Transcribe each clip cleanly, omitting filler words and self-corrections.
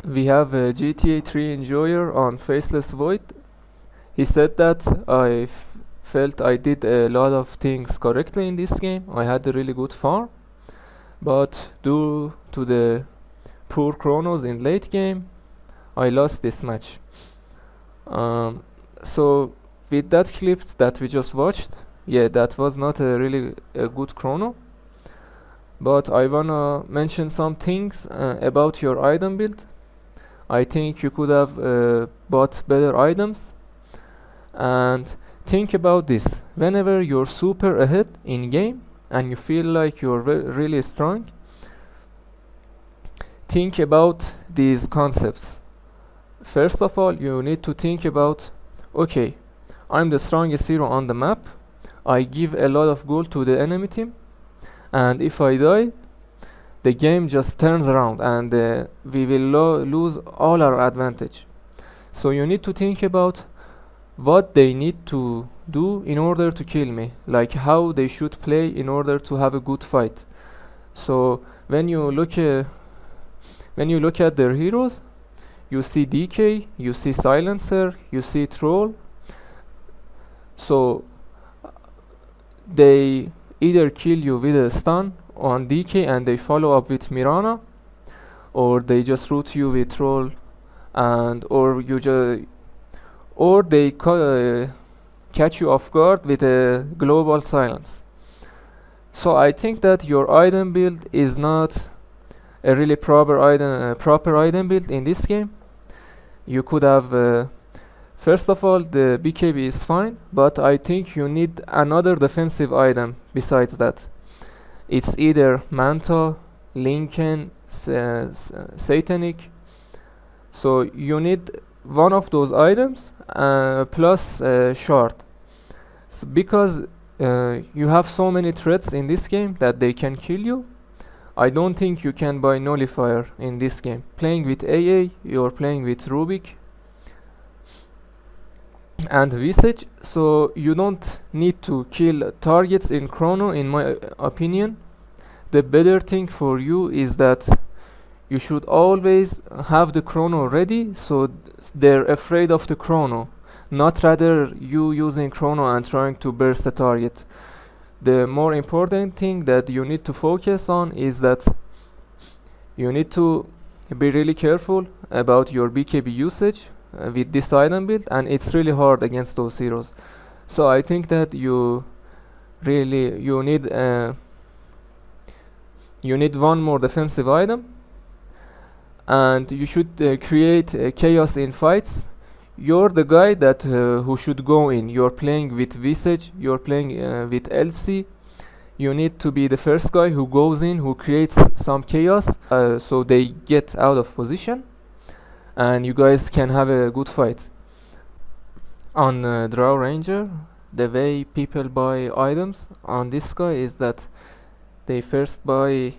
We have a GTA 3 enjoyer on Faceless Void. He said that felt I did a lot of things correctly in this game. I had a really good farm, but due to the poor chronos in late game, I lost this match. So with that clip that we just watched, yeah, that was not a really a good chrono. But I wanna mention some things about your item build. I think you could have bought better items. And think about this: whenever you're super ahead in game and you feel like you're really strong, think about these concepts. First of all, you need to think about, okay, I'm the strongest hero on the map, I give a lot of gold to the enemy team, and if I die, the game just turns around and we will lose all our advantage. So you need to think about what they need to do in order to kill me, like how they should play in order to have a good fight. So when you look at their heroes, you see DK, you see Silencer, you see Troll. So they either kill you with a stun on DK and they follow up with Mirana, or they just root you with Troll, and or they catch you off guard with a global silence. So I think that your item build is not a really proper item build in this game. You could have first of all, the BKB is fine, but I think you need another defensive item besides that. It's either Manta, Lincoln, Satanic. So you need one of those items plus Shard. Because you have so many threats in this game that they can kill you, I don't think you can buy Nullifier in this game. Playing with AA, you're playing with Rubik and Visage, so you don't need to kill targets in Chrono, in my opinion. The better thing for you is that you should always have the Chrono ready, so they're afraid of the Chrono, not rather you using Chrono and trying to burst the target. The more important thing that you need to focus on is that you need to be really careful about your BKB usage with this item build, and it's really hard against those heroes. So I think that you need one more defensive item, and you should create chaos in fights. You're the guy that who should go in. You're playing with Visage, you're playing with LC. You need to be the first guy who goes in, who creates some chaos, so they get out of position, and you guys can have a good fight. On Drow Ranger, the way people buy items on this guy is that they first buy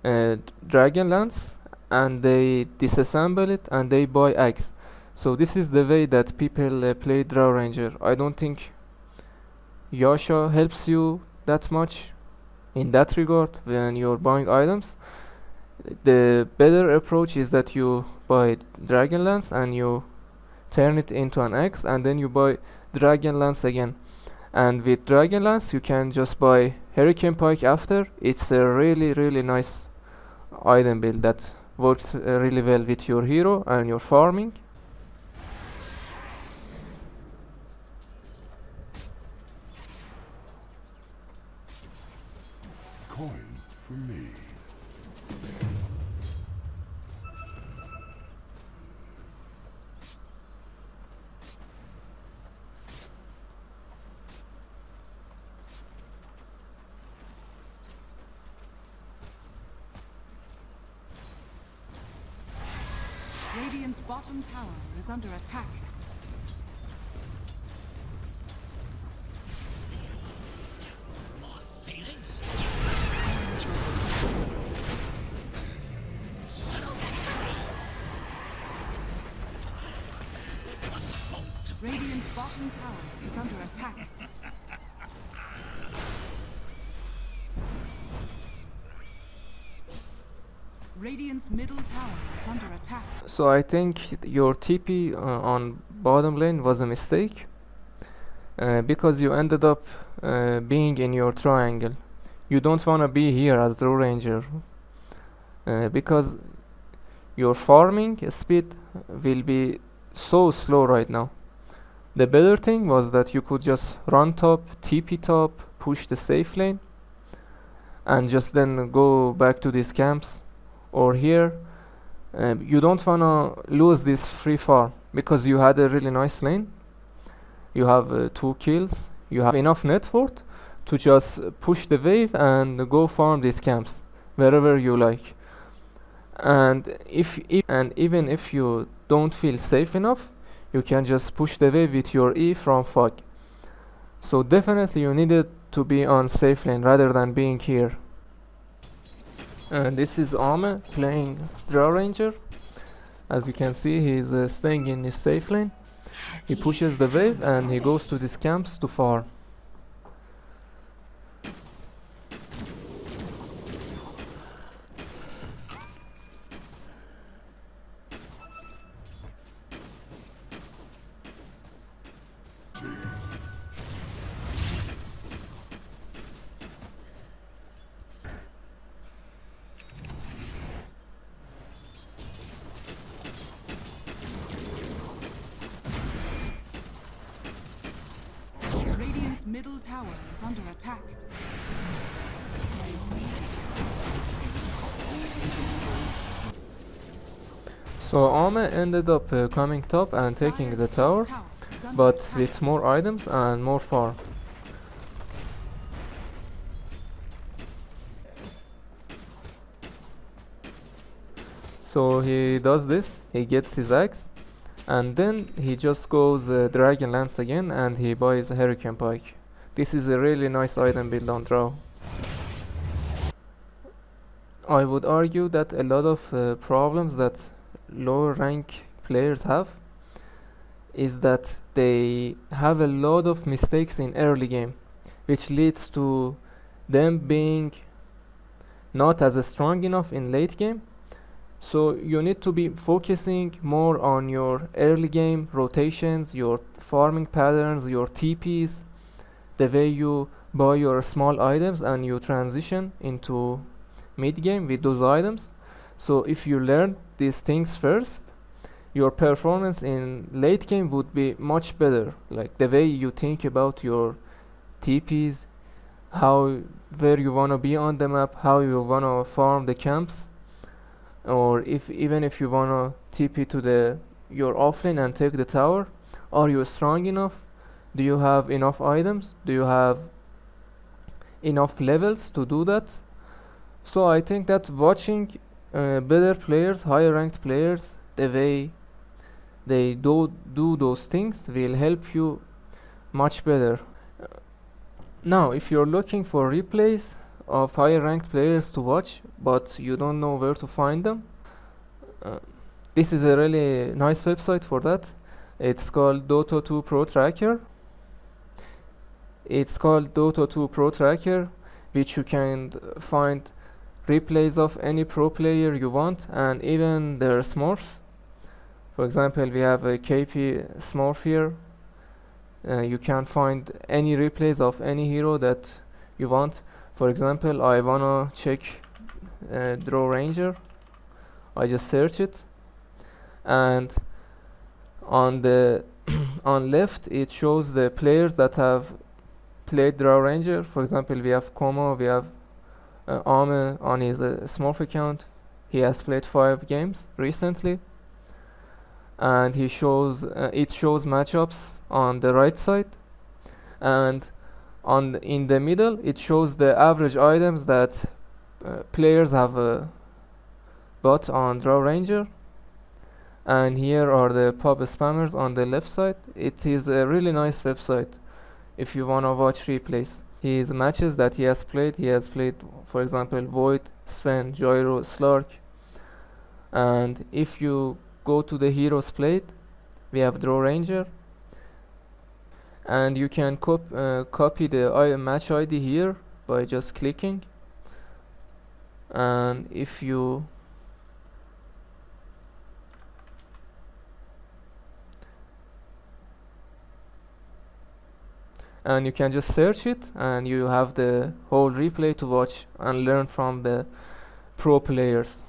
Dragon Lance, and they disassemble it, and they buy Axe. So this is the way that people play Drow Ranger. I don't think Yasha helps you that much in that regard when you're buying items. The better approach is that you buy Dragon Lance and you turn it into an Axe, and then you buy Dragon Lance again. And with Dragon Lance you can just buy Hurricane Pike after. It's a really nice item build that works really well with your hero and your farming. Coin for me. Radiant's bottom tower is under attack. Radiant's bottom tower is under attack. Radiant's middle tower is under attack. So I think your TP on bottom lane was a mistake, because you ended up being in your triangle. You don't wanna be here as Drow Ranger, because your farming speed will be so slow right now. The better thing was that you could just run top, TP top, push the safe lane, and just then go back to these camps or here. You don't wanna lose this free farm because you had a really nice lane. You have 2 kills. You have enough net worth to just push the wave and go farm these camps wherever you like. And even if you don't feel safe enough, you can just push the wave with your E from fog. So definitely you needed to be on safe lane rather than being here. And this is Ame playing Drow Ranger. As you can see, he's staying in his safe lane. He pushes the wave and he goes to these camps to farm. Radiant's middle tower is under attack. So Ame ended up coming top and taking the tower, but with more items and more farm. So he does this, he gets his axe, and then he just goes Dragon Lance again and he buys a Hurricane Pike. This is a really nice item build on Drow. I would argue that a lot of problems that lower rank players have is that they have a lot of mistakes in early game, which leads to them being not as strong enough in late game. So you need to be focusing more on your early game rotations, your farming patterns, your TPs, the way you buy your small items and you transition into mid game with those items. So if you learn these things first, your performance in late game would be much better. Like the way you think about your TPs, where you wanna be on the map, how you wanna farm the camps, or even if you wanna TP to your offlane and take the tower. Are you strong enough? Do you have enough items? Do you have enough levels to do that? So I think that watching better players, higher ranked players, the way they do those things will help you much better. Now if you're looking for replays of higher ranked players to watch but you don't know where to find them, this is a really nice website for that. It's called Dota 2 Pro Tracker. It's called Dota 2 Pro Tracker, which you can find replays of any pro player you want and even their smurfs. For example, we have a KP smurf here. You can find any replays of any hero that you want. For example, I wanna check Drow Ranger. I just search it, and on the on left it shows the players that have played Drow Ranger. For example, we have Como, we have Ame on his Smurf account. He has played 5 games recently, and he shows it shows matchups on the right side, and in the middle it shows the average items that players have bought on Drow Ranger. And here are the pub spammers on the left side. It is a really nice website if you wanna watch replays. His matches that he has played, for example, Void, Sven, Gyro, Slark. And if you go to the heroes played, we have Drow Ranger, and you can copy the match ID here by just clicking. And if you and you can just search it, and you have the whole replay to watch and learn from the pro players.